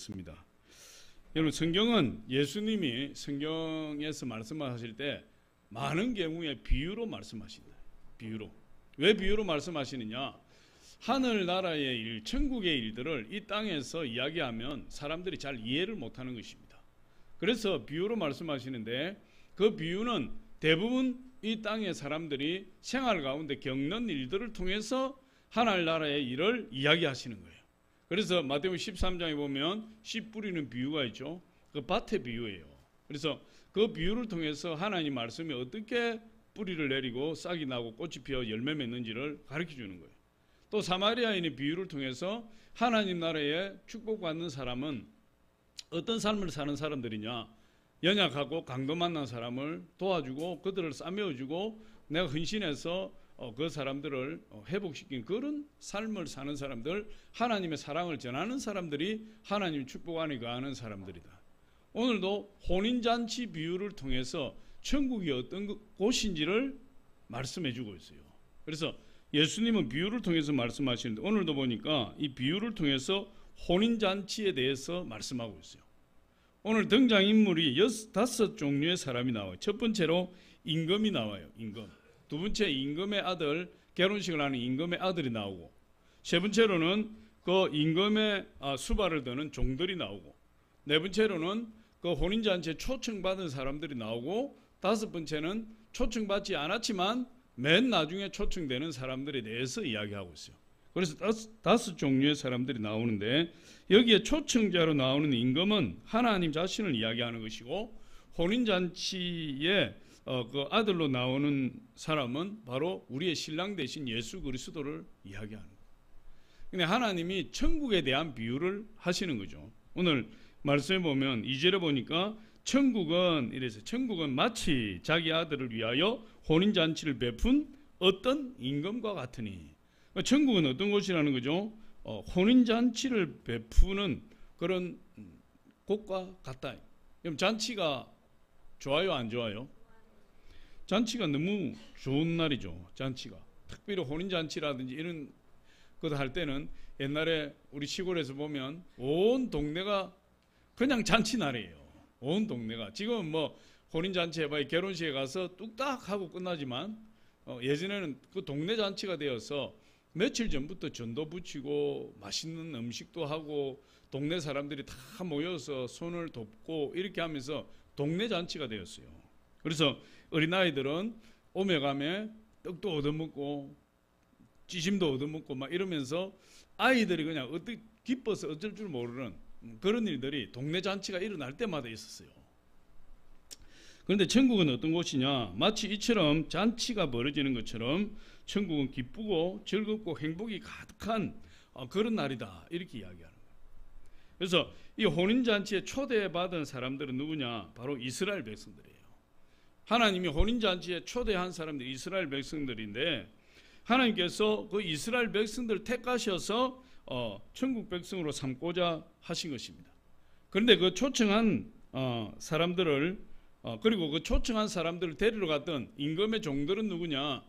있습니다. 여러분, 성경은 예수님이 성경에서 말씀하실 때 많은 경우에 비유로 말씀하신다. 비유로. 왜 비유로 말씀하시느냐? 하늘나라의 일, 천국의 일들을 이 땅에서 이야기하면 사람들이 잘 이해를 못하는 것입니다. 그래서 비유로 말씀하시는데, 그 비유는 대부분 이 땅의 사람들이 생활 가운데 겪는 일들을 통해서 하늘나라의 일을 이야기하시는 거예요. 그래서 마태복음 13장에 보면 씨 뿌리는 비유가 있죠. 그 밭의 비유예요. 그래서 그 비유를 통해서 하나님 말씀이 어떻게 뿌리를 내리고 싹이 나고 꽃이 피어 열매 맺는지를 가르쳐 주는 거예요. 또 사마리아인의 비유를 통해서 하나님 나라에 축복받는 사람은 어떤 삶을 사는 사람들이냐? 연약하고 강도 만난 사람을 도와주고 그들을 싸매어주고 내가 헌신해서 그 사람들을 회복시킨 그런 삶을 사는 사람들, 하나님의 사랑을 전하는 사람들이 하나님 축복 안에 거하는 사람들이다. 오늘도 혼인잔치 비유를 통해서 천국이 어떤 곳인지를 말씀해 주고 있어요. 그래서 예수님은 비유를 통해서 말씀하시는데, 오늘도 보니까 이 비유를 통해서 혼인잔치에 대해서 말씀하고 있어요. 오늘 등장인물이 5종류의 사람이 나와요. 첫 번째로 임금이 나와요. 임금. 두 번째, 임금의 아들, 결혼식을 하는 임금의 아들이 나오고, 세 번째로는 그 임금의 수발을 드는 종들이 나오고, 네 번째로는 그 혼인잔치에 초청받은 사람들이 나오고, 다섯 번째는 초청받지 않았지만 맨 나중에 초청되는 사람들에 대해서 이야기하고 있어요. 그래서 다섯 종류의 사람들이 나오는데, 여기에 초청자로 나오는 임금은 하나님 자신을 이야기하는 것이고, 혼인잔치에 그 아들로 나오는 사람은 바로 우리의 신랑 되신 예수 그리스도를 이야기하는 거예요. 근데 하나님이 천국에 대한 비유를 하시는 거죠. 오늘 말씀해 보면 2절에 보니까 천국은 마치 자기 아들을 위하여 혼인잔치를 베푼 어떤 임금과 같으니, 천국은 어떤 곳이라는 거죠? 혼인잔치를 베푸는 그런 곳과 같다. 그럼 잔치가 좋아요, 안 좋아요? 잔치가 너무 좋은 날이죠. 잔치가. 특별히 혼인잔치라든지 이런 것 할 때는 옛날에 우리 시골에서 보면 온 동네가 그냥 잔치날이에요. 온 동네가. 지금은 뭐 혼인잔치 해봐야 결혼식에 가서 뚝딱 하고 끝나지만 예전에는 그 동네 잔치가 되어서 며칠 전부터 전도 붙이고 맛있는 음식도 하고 동네 사람들이 다 모여서 손을 돕고 이렇게 하면서 동네 잔치가 되었어요. 그래서 어린아이들은 오메가메 떡도 얻어먹고 찌심도 얻어먹고 막 이러면서 아이들이 그냥 어떻게 기뻐서 어쩔 줄 모르는 그런 일들이 동네 잔치가 일어날 때마다 있었어요. 그런데 천국은 어떤 곳이냐? 마치 이처럼 잔치가 벌어지는 것처럼 천국은 기쁘고 즐겁고 행복이 가득한 그런 날이다, 이렇게 이야기하는 거예요. 그래서 이 혼인잔치에 초대받은 사람들은 누구냐? 바로 이스라엘 백성들이에요. 하나님이 혼인잔치에 초대한 사람들이 이스라엘 백성들인데, 하나님께서 그 이스라엘 백성들을 택하셔서 천국 백성으로 삼고자 하신 것입니다. 그런데 그 초청한 사람들을 그리고 그 초청한 사람들을 데리러 갔던 임금의 종들은 누구냐?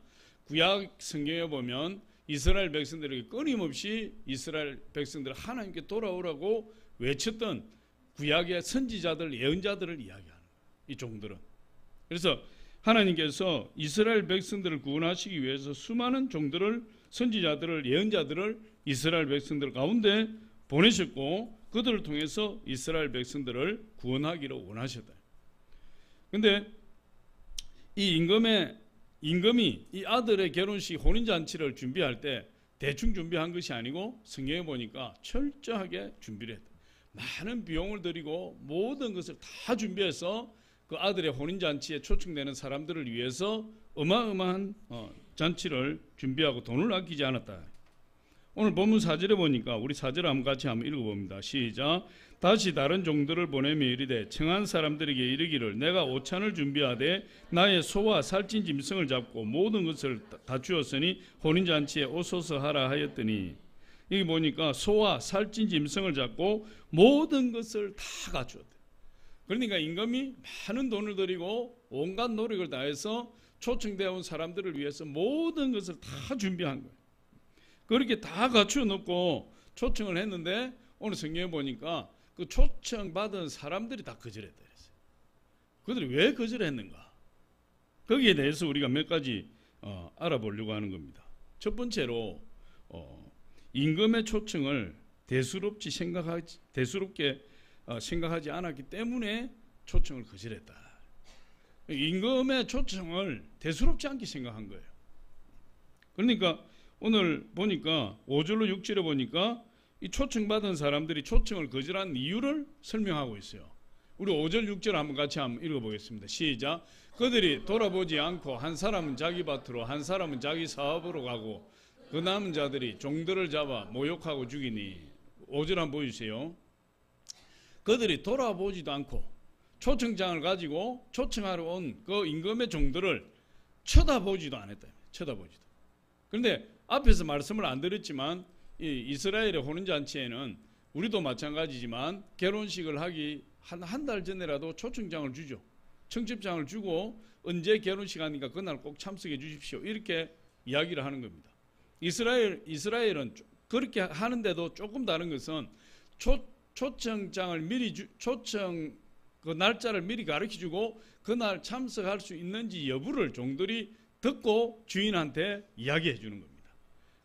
구약 성경에 보면 이스라엘 백성들에게 끊임없이 이스라엘 백성들 하나님께 돌아오라고 외쳤던 구약의 선지자들, 예언자들을 이야기하는 거예요. 이 종들은. 그래서 하나님께서 이스라엘 백성들을 구원하시기 위해서 수많은 종들을, 선지자들을, 예언자들을 이스라엘 백성들 가운데 보내셨고, 그들을 통해서 이스라엘 백성들을 구원하기를 원하셨다. 그런데 이 임금이 이 아들의 결혼식 혼인잔치를 준비할 때 대충 준비한 것이 아니고 성경에 보니까 철저하게 준비를 했다. 많은 비용을 들이고 모든 것을 다 준비해서 그 아들의 혼인잔치에 초청되는 사람들을 위해서 어마어마한 잔치를 준비하고 돈을 아끼지 않았다. 오늘 본문 4절에 보니까 우리 4절 한번 같이 한번 읽어봅니다. 시작. 다시 다른 종들을 보내며 이르되 청한 사람들에게 이르기를 내가 오찬을 준비하되 나의 소와 살찐 짐승을 잡고 모든 것을 다 주었으니 혼인잔치에 오소서 하라 하였더니, 여기 보니까 소와 살찐 짐승을 잡고 모든 것을 다 갖추었대. 그러니까 임금이 많은 돈을 들이고 온갖 노력을 다해서 초청되어 온 사람들을 위해서 모든 것을 다 준비한 거예요. 그렇게 다 갖추어 놓고 초청을 했는데 오늘 성경에 보니까 그 초청받은 사람들이 다 거절했다 그랬어요. 그들이 왜 거절했는가? 거기에 대해서 우리가 몇 가지 알아보려고 하는 겁니다. 첫 번째로 임금의 초청을 대수롭게 생각하지 않았기 때문에 초청을 거절했다. 임금의 초청을 대수롭지 않게 생각한 거예요. 그러니까 오늘 보니까 5절로 6절에 보니까 이 초청받은 사람들이 초청을 거절한 이유를 설명하고 있어요. 우리 5절 6절 한번 같이 한번 읽어보겠습니다. 시작. 그들이 돌아보지 않고 한 사람은 자기 밭으로 한 사람은 자기 사업으로 가고 그 남은 자들이 종들을 잡아 모욕하고 죽이니. 5절 한번 보여주세요. 그들이 돌아보지도 않고 초청장을 가지고 초청하러 온 그 임금의 종들을 쳐다보지도 않았다. 쳐다보지도. 그런데 앞에서 말씀을 안 드렸지만 이 이스라엘의 혼인잔치에는 우리도 마찬가지지만 결혼식을 하기 한 달 전에라도 초청장을 주죠. 청첩장을 주고 언제 결혼식 하니까 그날 꼭 참석해 주십시오. 이렇게 이야기를 하는 겁니다. 이스라엘은 그렇게 하는데도 조금 다른 것은 초청장을 미리 초청 그 날짜를 미리 가르쳐주고 그날 참석할 수 있는지 여부를 종들이 듣고 주인한테 이야기해 주는 겁니다.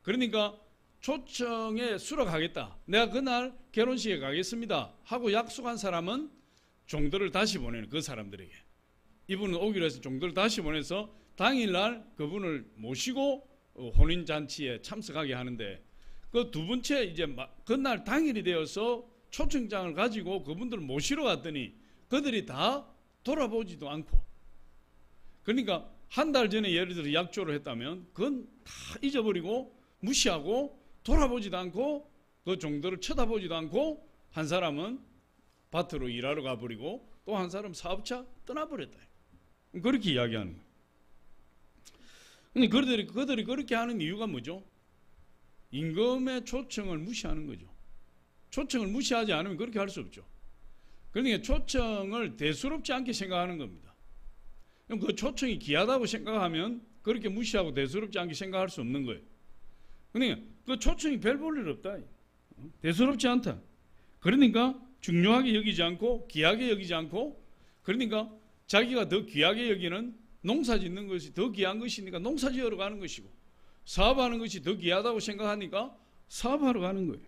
그러니까 초청에 수락하겠다. 내가 그날 결혼식에 가겠습니다. 하고 약속한 사람은 종들을 다시 보내는 그 사람들에게. 이분은 오기로 해서 종들을 다시 보내서 당일날 그분을 모시고 혼인잔치에 참석하게 하는데 그 두 번째 이제 그날 당일이 되어서 초청장을 가지고 그분들을 모시러 갔더니 그들이 다 돌아보지도 않고 그러니까 한 달 전에 예를 들어 약조를 했다면 그건 다 잊어버리고 무시하고 돌아보지도 않고 그 종들을 쳐다보지도 않고 한 사람은 밭으로 일하러 가버리고 또 한 사람은 사업차 떠나버렸다. 그렇게 이야기하는 거예요. 근데 그들이 그렇게 하는 이유가 뭐죠? 임금의 초청을 무시하는 거죠. 초청을 무시하지 않으면 그렇게 할 수 없죠. 그러니까 초청을 대수롭지 않게 생각하는 겁니다. 그 초청이 귀하다고 생각하면 그렇게 무시하고 대수롭지 않게 생각할 수 없는 거예요. 그러니까 그 초청이 별 볼 일 없다. 대수롭지 않다. 그러니까 중요하게 여기지 않고 귀하게 여기지 않고 그러니까 자기가 더 귀하게 여기는 농사 짓는 것이 더 귀한 것이니까 농사 지으러 가는 것이고 사업하는 것이 더 귀하다고 생각하니까 사업하러 가는 거예요.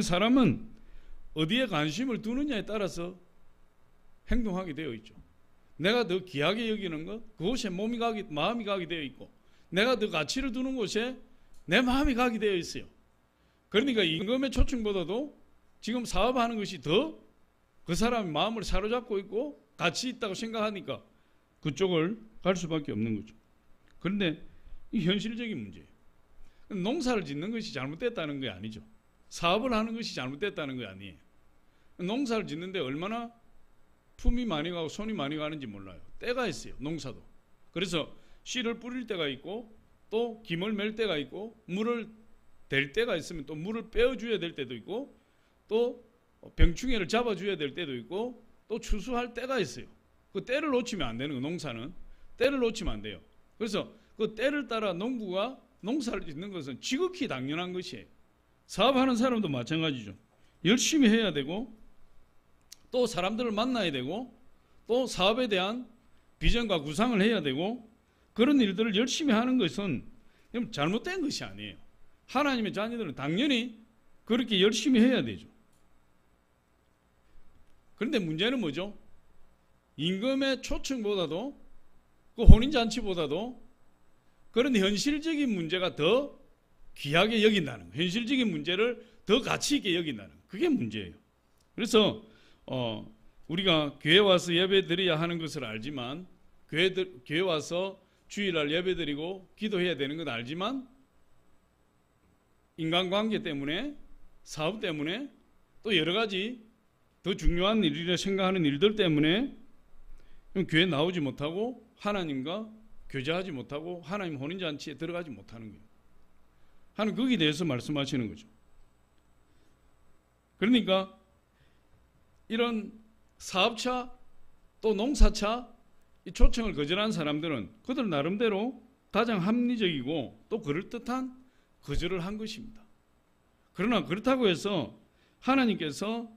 사람은 어디에 관심을 두느냐에 따라서 행동하게 되어 있죠. 내가 더 귀하게 여기는 것 그곳에 마음이 가게 되어 있고 내가 더 가치를 두는 곳에 내 마음이 가게 되어 있어요. 그러니까 임금의 초청보다도 지금 사업하는 것이 더 그 사람의 마음을 사로잡고 있고 가치 있다고 생각하니까 그쪽을 갈 수밖에 없는 거죠. 그런데 이 현실적인 문제예요. 농사를 짓는 것이 잘못됐다는 게 아니죠. 사업을 하는 것이 잘못됐다는 게 아니에요. 농사를 짓는데 얼마나 품이 많이 가고 손이 많이 가는지 몰라요. 때가 있어요. 농사도. 그래서 씨를 뿌릴 때가 있고 또 김을 멜 때가 있고 물을 댈 때가 있으면 또 물을 빼어줘야 될 때도 있고 또 병충해를 잡아줘야 될 때도 있고 또 추수할 때가 있어요. 그 때를 놓치면 안 되는 거 농사는 때를 놓치면 안 돼요. 그래서 그 때를 따라 농부가 농사를 짓는 것은 지극히 당연한 것이에요. 사업하는 사람도 마찬가지죠. 열심히 해야 되고 또 사람들을 만나야 되고 또 사업에 대한 비전과 구상을 해야 되고 그런 일들을 열심히 하는 것은 잘못된 것이 아니에요. 하나님의 자녀들은 당연히 그렇게 열심히 해야 되죠. 그런데 문제는 뭐죠? 임금의 초청보다도 그 혼인잔치보다도 그런 현실적인 문제가 더 귀하게 여긴다는 거예요. 현실적인 문제를 더 가치 있게 여긴다는 거예요. 그게 문제예요. 그래서 우리가 교회 와서 예배 드려야 하는 것을 알지만 교회 와서 주일날 예배 드리고 기도해야 되는 건 알지만 인간관계 때문에 사업 때문에 또 여러 가지 더 중요한 일이라 생각하는 일들 때문에 교회 나오지 못하고 하나님과 교제하지 못하고 하나님 혼인잔치에 들어가지 못하는 거예요. 하는 거기에 대해서 말씀하시는 거죠. 그러니까 이런 사업차 또 농사차 이 초청을 거절한 사람들은 그들 나름대로 가장 합리적이고 또 그럴듯한 거절을 한 것입니다. 그러나 그렇다고 해서 하나님께서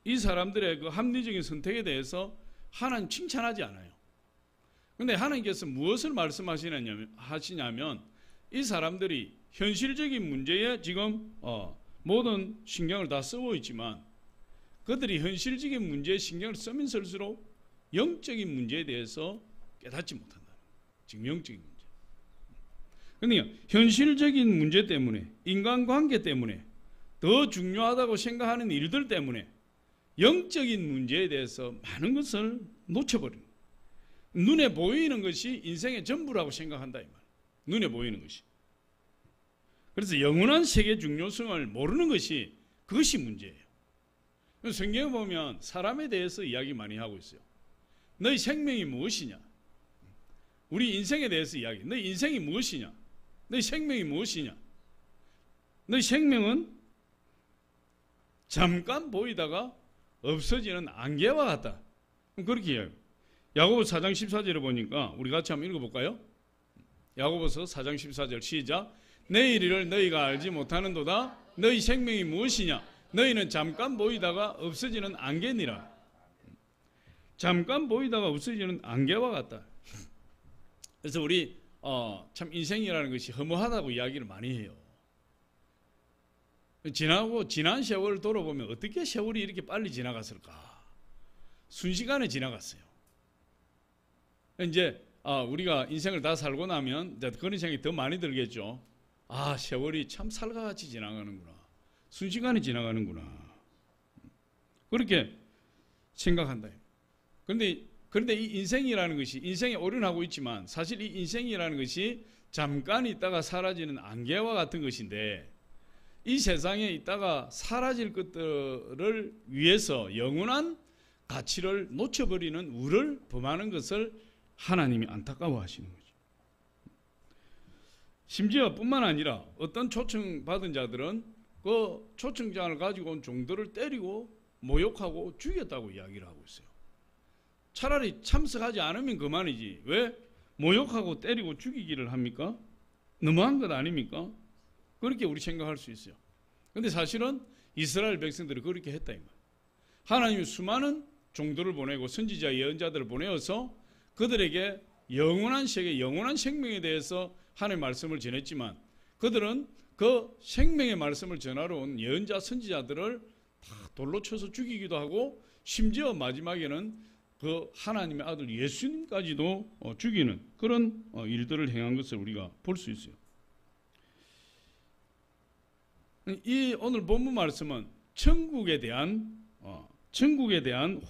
이 사람들의 그 합리적인 선택에 대해서 하나님 칭찬하지 않아요. 근데 하나님께서 무엇을 말씀하시냐면 이 사람들이 현실적인 문제에 지금 모든 신경을 다 쓰고 있지만 그들이 현실적인 문제에 신경을 쓰면 쓸수록 영적인 문제에 대해서 깨닫지 못한다. 지금 영적인 문제. 그러니까 현실적인 문제 때문에, 인간관계 때문에, 더 중요하다고 생각하는 일들 때문에 영적인 문제에 대해서 많은 것을 놓쳐버립니다. 눈에 보이는 것이 인생의 전부라고 생각한다 이 말. 눈에 보이는 것이. 그래서 영원한 세계의 중요성을 모르는 것이 그것이 문제예요. 성경에 보면 사람에 대해서 이야기 많이 하고 있어요. 너희 생명이 무엇이냐? 우리 인생에 대해서 이야기. 너희 인생이 무엇이냐? 너희 생명이 무엇이냐? 너희 생명은 잠깐 보이다가 없어지는 안개와 같다. 그렇게 해요. 야고보서 4장 14절을 보니까 우리 같이 한번 읽어볼까요? 야고보서 4장 14절 시작. 내일 일을 너희가 알지 못하는도다. 너희 생명이 무엇이냐? 너희는 잠깐 보이다가 없어지는 안개니라. 잠깐 보이다가 없어지는 안개와 같다. 그래서 우리 참 인생이라는 것이 허무하다고 이야기를 많이 해요. 지난 세월을 돌아보면 어떻게 세월이 이렇게 빨리 지나갔을까? 순식간에 지나갔어요. 이제 우리가 인생을 다 살고 나면 이제 그런 생각이 더 많이 들겠죠. 세월이 참 살같이 지나가는구나. 순식간에 지나가는구나. 그렇게 생각한다. 그런데 이 인생이라는 것이 인생에 오륜하고 있지만 사실 이 인생이라는 것이 잠깐 있다가 사라지는 안개와 같은 것인데 이 세상에 있다가 사라질 것들을 위해서 영원한 가치를 놓쳐버리는 우를 범하는 것을 하나님이 안타까워하시는 거죠. 심지어 뿐만 아니라 어떤 초청받은 자들은 그 초청장을 가지고 온 종들을 때리고 모욕하고 죽였다고 이야기를 하고 있어요. 차라리 참석하지 않으면 그만이지 왜 모욕하고 때리고 죽이기를 합니까? 너무한 것 아닙니까? 그렇게 우리 생각할 수 있어요. 그런데 사실은 이스라엘 백성들이 그렇게 했다 이 말. 하나님이 수많은 종들을 보내고 선지자 예언자들을 보내어서 그들에게 영원한 세계, 영원한 생명에 대해서 하나님의 말씀을 전했지만 그들은 그 생명의 말씀을 전하러 온 예언자 선지자들을 다 돌로 쳐서 죽이기도 하고 심지어 마지막에는 그 하나님의 아들 예수님까지도 죽이는 그런 일들을 행한 것을 우리가 볼 수 있어요. 이 오늘 본문 말씀은 천국에 대한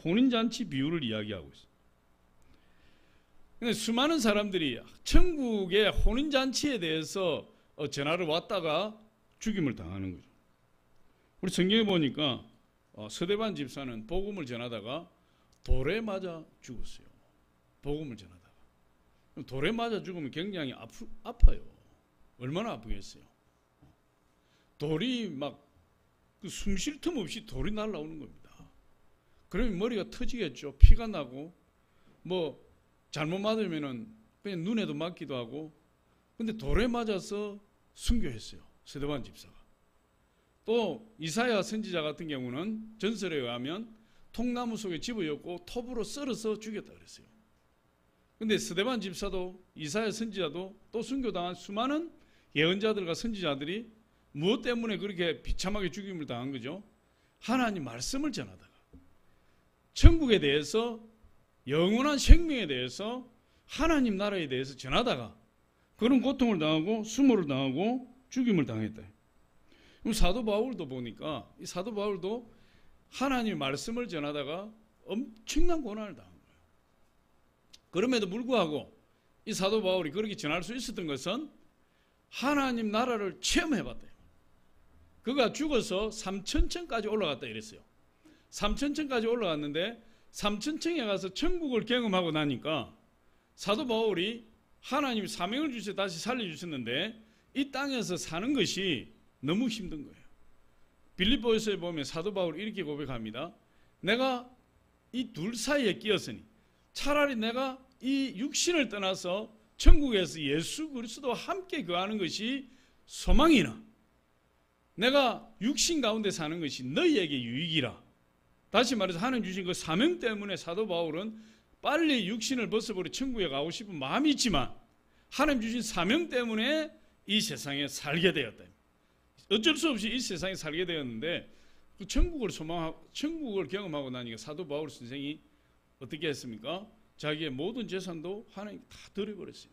혼인잔치 비유를 이야기하고 있어요. 근데 수많은 사람들이 천국의 혼인잔치에 대해서 전화를 왔다가 죽임을 당하는 거죠. 우리 성경에 보니까 서대반 집사는 복음을 전하다가 돌에 맞아 죽었어요. 복음을 전하다가. 돌에 맞아 죽으면 굉장히 아파요. 얼마나 아프겠어요. 돌이 막 숨 쉴 틈 없이 돌이 날아오는 겁니다. 그러면 머리가 터지겠죠. 피가 나고 뭐 잘못 맞으면은 그냥 눈에도 맞기도 하고. 근데 돌에 맞아서 순교했어요. 서대반 집사가. 또 이사야 선지자 같은 경우는 전설에 의하면 통나무 속에 집어였고 톱으로 썰어서 죽였다 그랬어요. 근데 서대반 집사도 이사야 선지자도 또 순교당한 수많은 예언자들과 선지자들이 무엇 때문에 그렇게 비참하게 죽임을 당한 거죠? 하나님 말씀을 전하다가 천국에 대해서 영원한 생명에 대해서 하나님 나라에 대해서 전하다가 그런 고통을 당하고 수모를 당하고 죽임을 당했다. 그럼 사도 바울도 보니까 이 사도 바울도 하나님의 말씀을 전하다가 엄청난 고난을 당한 거예요. 그럼에도 불구하고 이 사도 바울이 그렇게 전할 수 있었던 것은 하나님 나라를 체험해봤대요. 그가 죽어서 3,000층까지 올라갔다 이랬어요. 3,000층까지 올라갔는데 3,000층에 가서 천국을 경험하고 나니까 사도 바울이 하나님이 사명을 주셔서 다시 살려주셨는데 이 땅에서 사는 것이 너무 힘든 거예요. 빌립보서에 보면 사도 바울이 이렇게 고백합니다. 내가 이 둘 사이에 끼었으니 차라리 내가 이 육신을 떠나서 천국에서 예수 그리스도와 함께 거하는 것이 소망이나 내가 육신 가운데 사는 것이 너희에게 유익이라. 다시 말해서 하나님 주신 그 사명 때문에 사도 바울은 빨리 육신을 벗어버려 천국에 가고 싶은 마음이 있지만 하나님 주신 사명 때문에 이 세상에 살게 되었다. 어쩔 수 없이 이 세상에 살게 되었는데 그 천국을 소망하고 천국을 경험하고 나니까 사도 바울 선생이 어떻게 했습니까? 자기의 모든 재산도 하나님 다 드려버렸어요.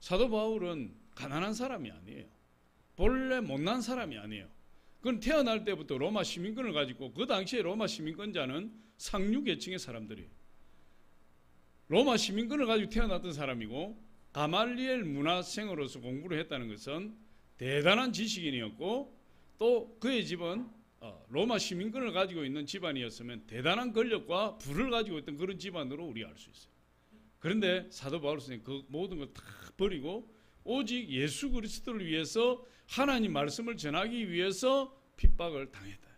사도 바울은 가난한 사람이 아니에요. 본래 못난 사람이 아니에요. 그건 태어날 때부터 로마 시민권을 가지고 그 당시에 로마 시민권자는 상류 계층의 사람들이에요. 로마 시민권을 가지고 태어났던 사람이고 가말리엘 문화생으로서 공부를 했다는 것은 대단한 지식인이었고 또 그의 집은 로마 시민권을 가지고 있는 집안이었으면 대단한 권력과 부를 가지고 있던 그런 집안으로 우리가 알 수 있어요. 그런데 사도 바울 선생님 그 모든 걸 다 버리고 오직 예수 그리스도를 위해서 하나님 말씀을 전하기 위해서 핍박을 당했다.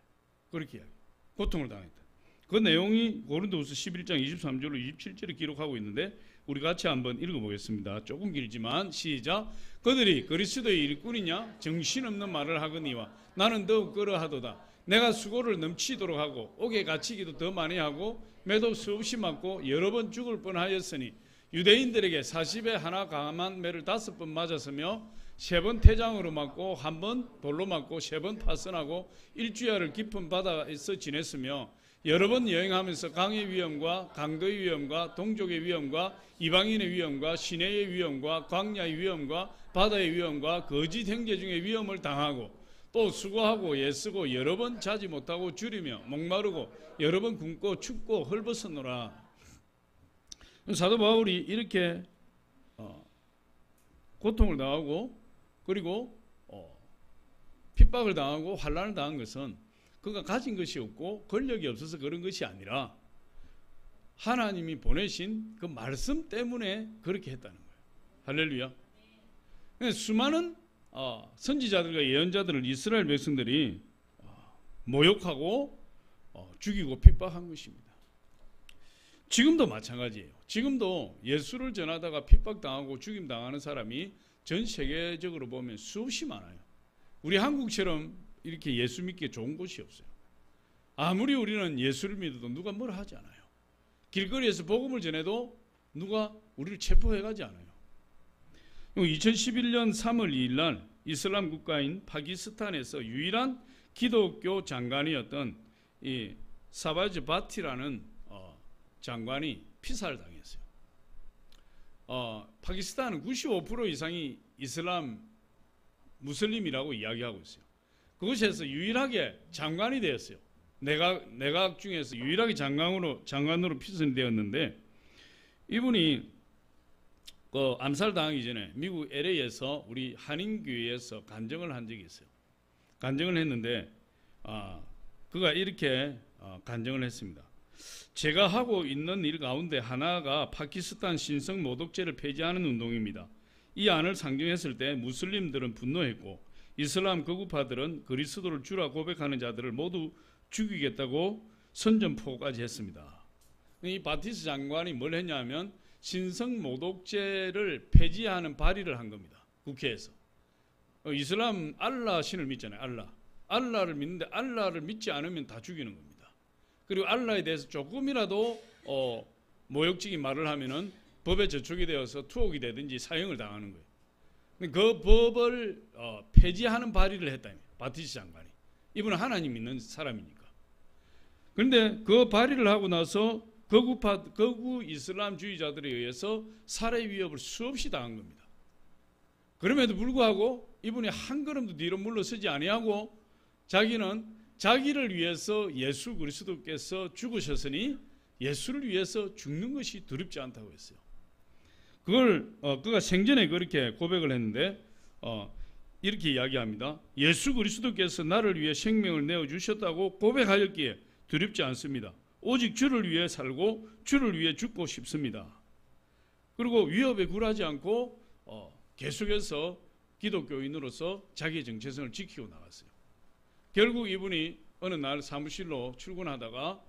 그렇게 이야기해요. 고통을 당했다. 그 내용이 고린도후서 11장 23절로 27절에 기록하고 있는데 우리 같이 한번 읽어보겠습니다. 조금 길지만 시작. 그들이 그리스도의 일꾼이냐 정신없는 말을 하거니와 나는 더욱 그러하도다. 내가 수고를 넘치도록 하고 옥에 갇히기도 더 많이 하고 매도 수없이 맞고 여러 번 죽을 뻔하였으니 유대인들에게 40에 하나 강한 매를 5번 맞았으며 3번 태장으로 맞고 1번 돌로 맞고 3번 파선하고 일주야를 깊은 바다에서 지냈으며 여러 번 여행하면서 강의 위험과 강도의 위험과 동족의 위험과 이방인의 위험과 시내의 위험과 광야의 위험과 바다의 위험과 거짓 형제 중의 위험을 당하고 또 수고하고 애쓰고 여러 번 자지 못하고 줄이며 목마르고 여러 번 굶고 춥고 헐벗었노라. 사도 바울이 이렇게 고통을 당하고 그리고 핍박을 당하고 환난을 당한 것은 그가 가진 것이 없고 권력이 없어서 그런 것이 아니라 하나님이 보내신 그 말씀 때문에 그렇게 했다는 거예요. 할렐루야. 수많은 선지자들과 예언자들을 이스라엘 백성들이 모욕하고 죽이고 핍박한 것입니다. 지금도 마찬가지예요. 지금도 예수를 전하다가 핍박당하고 죽임당하는 사람이 전 세계적으로 보면 수없이 많아요. 우리 한국처럼 이렇게 예수 믿기 좋은 곳이 없어요. 아무리 우리는 예수를 믿어도 누가 뭐라 하지 않아요. 길거리에서 복음을 전해도 누가 우리를 체포해가지 않아요. 2011년 3월 2일 날 이슬람 국가인 파키스탄에서 유일한 기독교 장관이었던 이 사바즈 바티라는 장관이 피살을 당했어요. 파키스탄은 95% 이상이 이슬람 무슬림이라고 이야기하고 있어요. 그곳에서 유일하게 장관이 되었어요. 내각 중에서 유일하게 장관으로 피선되었는데 이분이 암살당하기 전에 미국 LA에서 우리 한인교회에서 간증을 한 적이 있어요. 간증을 했는데 그가 이렇게 간증을 했습니다. 제가 하고 있는 일 가운데 하나가 파키스탄 신성 모독죄를 폐지하는 운동입니다. 이 안을 상정했을 때 무슬림들은 분노했고 이슬람 극우파들은 그리스도를 주라 고백하는 자들을 모두 죽이겠다고 선전포고까지 했습니다. 이 바티스 장관이 뭘 했냐면 신성 모독죄를 폐지하는 발의를 한 겁니다. 국회에서. 이슬람 알라 신을 믿잖아요. 알라를 믿는데 알라를 믿지 않으면 다 죽이는 겁니다. 그리고 알라에 대해서 조금이라도 모욕적인 말을 하면은 법에 저촉이 되어서 투옥이 되든지 사형을 당하는 거예요. 그 법을 폐지하는 발의를 했다. 바티스 장관이. 이분은 하나님 믿는 사람이니까. 그런데 그 발의를 하고 나서 거구 이슬람주의자들에 의해서 살해 위협을 수없이 당한 겁니다. 그럼에도 불구하고 이분이 한 걸음도 뒤로 물러서지 아니하고 자기는 자기를 위해서 예수 그리스도께서 죽으셨으니 예수를 위해서 죽는 것이 두렵지 않다고 했어요. 그걸 그가 생전에 그렇게 고백을 했는데 이렇게 이야기합니다. 예수 그리스도께서 나를 위해 생명을 내어주셨다고 고백하였기에 두렵지 않습니다. 오직 주를 위해 살고 주를 위해 죽고 싶습니다. 그리고 위협에 굴하지 않고 계속해서 기독교인으로서 자기의 정체성을 지키고 나갔어요. 결국 이분이 어느 날 사무실로 출근하다가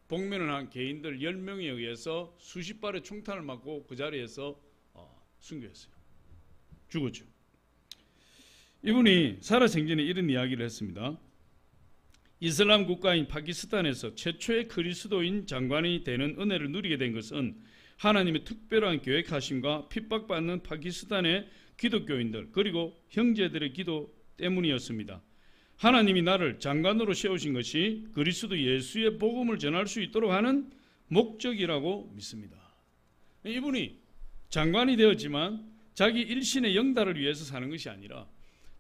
복면을 한 개인들 10명에 의해서 수십 발의 총탄을 맞고 그 자리에서 순교했어요. 죽었죠. 이분이 살아생전에 이런 이야기를 했습니다. 이슬람 국가인 파키스탄에서 최초의 그리스도인 장관이 되는 은혜를 누리게 된 것은 하나님의 특별한 계획하심과 핍박받는 파키스탄의 기독교인들 그리고 형제들의 기도 때문이었습니다. 하나님이 나를 장관으로 세우신 것이 그리스도 예수의 복음을 전할 수 있도록 하는 목적이라고 믿습니다. 이분이 장관이 되었지만 자기 일신의 영달을 위해서 사는 것이 아니라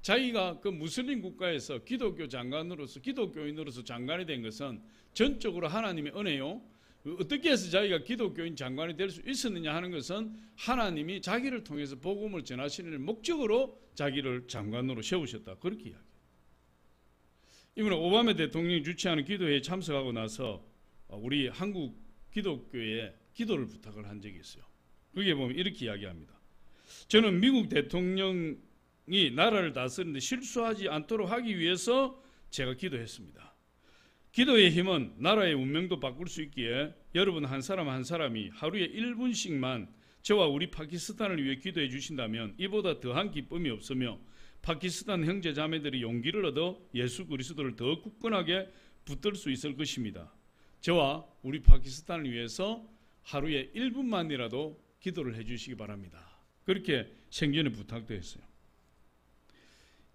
자기가 그 무슬림 국가에서 기독교 장관으로서 기독교인으로서 장관이 된 것은 전적으로 하나님의 은혜요. 어떻게 해서 자기가 기독교인 장관이 될 수 있었느냐 하는 것은 하나님이 자기를 통해서 복음을 전하시는 목적으로 자기를 장관으로 세우셨다. 그렇게 이야기해요. 이번에 오바마 대통령이 주최하는 기도회에 참석하고 나서 우리 한국 기독교에 기도를 부탁을 한 적이 있어요. 거기에 보면 이렇게 이야기합니다. 저는 미국 대통령이 나라를 다스리는데 실수하지 않도록 하기 위해서 제가 기도했습니다. 기도의 힘은 나라의 운명도 바꿀 수 있기에 여러분 한 사람 한 사람이 하루에 1분씩만 저와 우리 파키스탄을 위해 기도해 주신다면 이보다 더한 기쁨이 없으며 파키스탄 형제 자매들이 용기를 얻어 예수 그리스도를 더 굳건하게 붙들 수 있을 것입니다. 저와 우리 파키스탄을 위해서 하루에 1분만이라도 기도를 해 주시기 바랍니다. 그렇게 생전에 부탁도 했어요.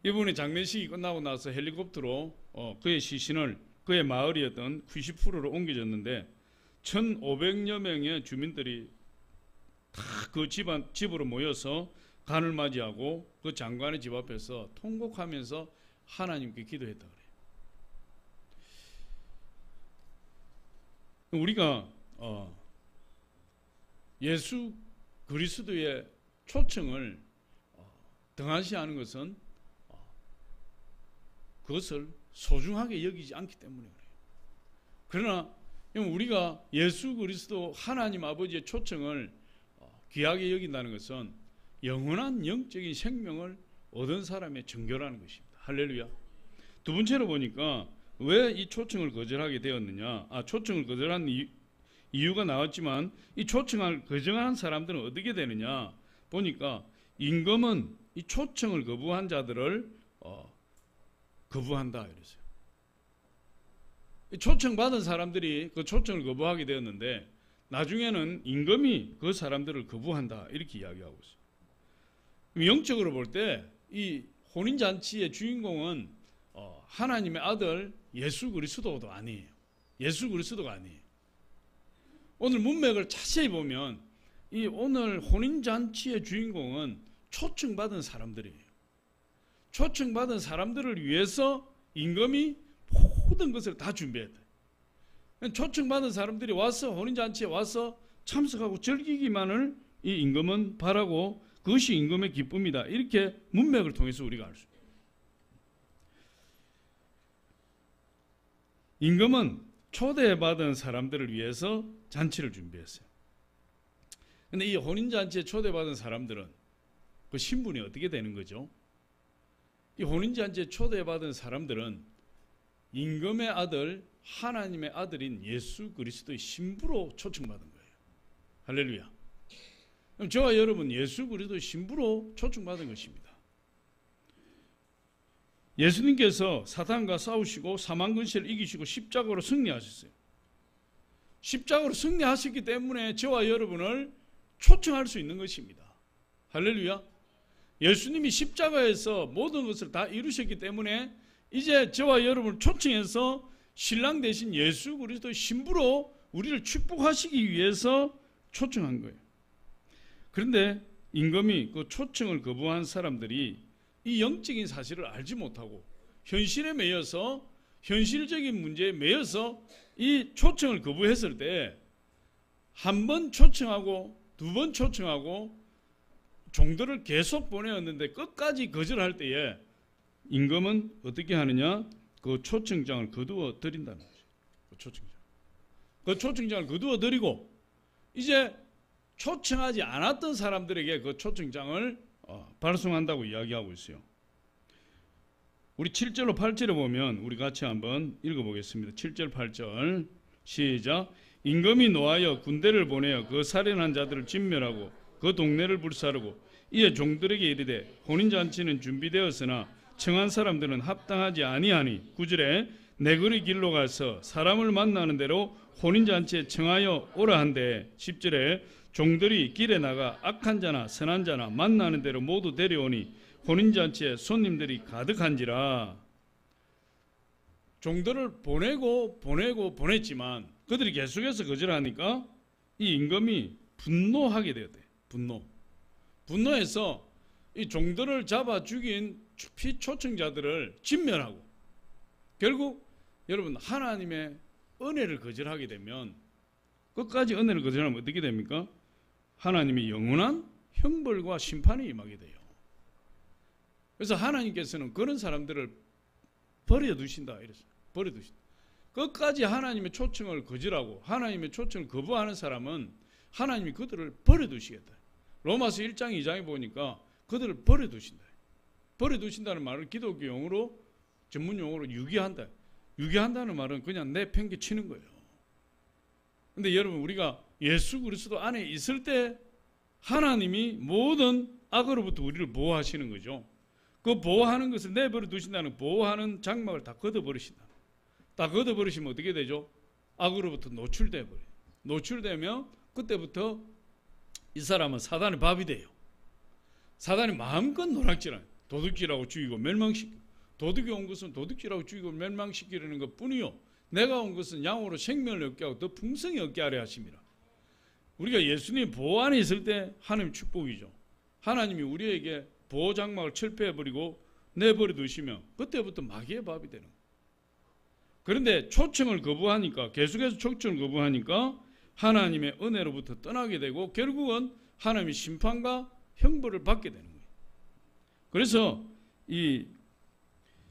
이분이 장례식이 끝나고 나서 헬리콥터로 그의 시신을 그의 마을이었던 퀴시푸르로 옮겨졌는데 1,500여 명의 주민들이 다 그 집으로 모여서 간을 맞이하고 그 장관의 집 앞에서 통곡하면서 하나님께 기도했다 그래요. 우리가 예수 그리스도의 초청을 등한시하는 것은 그것을 소중하게 여기지 않기 때문에 그래요. 그러나 우리가 예수 그리스도 하나님 아버지의 초청을 귀하게 여긴다는 것은 영원한 영적인 생명을 얻은 사람의 증거라는 것입니다. 할렐루야. 두 번째로 보니까 왜 이 초청을 거절하게 되었느냐. 초청을 거절한 이유가 나왔지만 이 초청을 거절한 사람들은 어떻게 되느냐 보니까 임금은 이 초청을 거부한 자들을 거부한다 이랬어요. 초청받은 사람들이 그 초청을 거부하게 되었는데 나중에는 임금이 그 사람들을 거부한다 이렇게 이야기하고 있어요. 영적으로 볼 때 이 혼인잔치의 주인공은 하나님의 아들 예수 그리스도도 아니에요. 예수 그리스도가 아니에요. 오늘 문맥을 자세히 보면 이 오늘 혼인잔치의 주인공은 초청받은 사람들이에요. 초청받은 사람들을 위해서 임금이 모든 것을 다 준비했다. 초청받은 사람들이 와서 혼인잔치에 와서 참석하고 즐기기만을 이 임금은 바라고 그것이 임금의 기쁨이다. 이렇게 문맥을 통해서 우리가 알 수 있습니다. 임금은 초대받은 사람들을 위해서 잔치를 준비했어요. 그런데 이 혼인잔치에 초대받은 사람들은 그 신분이 어떻게 되는 거죠? 이 혼인잔치에 초대받은 사람들은 임금의 아들 하나님의 아들인 예수 그리스도의 신부로 초청받은 거예요. 할렐루야. 그럼 저와 여러분 예수 그리스도의 신부로 초청받은 것입니다. 예수님께서 사탄과 싸우시고 사망 근세를 이기시고 십자가로 승리하셨어요. 십자가로 승리하셨기 때문에 저와 여러분을 초청할 수 있는 것입니다. 할렐루야. 예수님이 십자가에서 모든 것을 다 이루셨기 때문에 이제 저와 여러분을 초청해서 신랑 대신 예수 그리스도의 신부로 우리를 축복하시기 위해서 초청한 거예요. 그런데 임금이 그 초청을 거부한 사람들이 이 영적인 사실을 알지 못하고 현실에 매여서 현실적인 문제에 매여서 이 초청을 거부했을 때 한 번 초청하고 두 번 초청하고 종들을 계속 보내었는데 끝까지 거절할 때에 임금은 어떻게 하느냐? 그 초청장을 거두어 드린다는 거죠. 그 초청장을 거두어 드리고 이제 초청하지 않았던 사람들에게 그 초청장을 발송한다고 이야기하고 있어요. 우리 7절로 8절에 보면 우리 같이 한번 읽어보겠습니다. 7절 8절 시작. 임금이 노하여 군대를 보내어 그 살인한 자들을 진멸하고 그 동네를 불사르고 이에 종들에게 이르되 혼인잔치는 준비되었으나 청한 사람들은 합당하지 아니하니 9절에 내 거리 길로 가서 사람을 만나는 대로 혼인잔치에 청하여 오라 한데 10절에 종들이 길에 나가 악한 자나 선한 자나 만나는 대로 모두 데려오니 혼인잔치에 손님들이 가득한지라. 종들을 보냈지만 그들이 계속해서 거절하니까 이 임금이 분노하게 되었대. 분노해서 이 종들을 잡아 죽인 피초청자들을 진멸하고, 결국 여러분 하나님의 은혜를 거절하게 되면, 끝까지 은혜를 거절하면 어떻게 됩니까? 하나님이 영원한 형벌과 심판이 임하게 돼요. 그래서 하나님께서는 그런 사람들을 버려두신다 이랬어요. 버려두신다. 끝까지 하나님의 초청을 거절하고 하나님의 초청을 거부하는 사람은 하나님이 그들을 버려두시겠다. 로마서 1장 2장에 보니까 그들을 버려두신다. 버려두신다는 말은 기독교 용어로, 전문 용어로 유기한다. 유기한다는 말은 그냥 내팽개치는 거예요. 근데 여러분, 우리가 예수 그리스도 안에 있을 때 하나님이 모든 악으로부터 우리를 보호하시는 거죠. 그 보호하는 것을 내버려 두신다는, 보호하는 장막을 다 걷어버리신다. 다 걷어버리시면 어떻게 되죠? 악으로부터 노출돼 버려요. 노출되면 그때부터 이 사람은 사단의 밥이 돼요. 사단이 마음껏 노략질하는, 도둑질하고 죽이고 멸망시키고, 도둑이 온 것은 도둑질하고 죽이고 멸망시키려는 것 뿐이요, 내가 온 것은 양으로 생명을 얻게 하고 더 풍성히 얻게 하려 하심이라. 우리가 예수님 보호 안에 있을 때 하나님 축복이죠. 하나님이 우리에게 보호 장막을 철폐해버리고 내버려 두시면 그때부터 마귀의 밥이 되는 거예요. 그런데 초청을 거부하니까, 계속해서 초청을 거부하니까 하나님의 은혜로부터 떠나게 되고 결국은 하나님의 심판과 형벌을 받게 되는 거예요. 그래서 이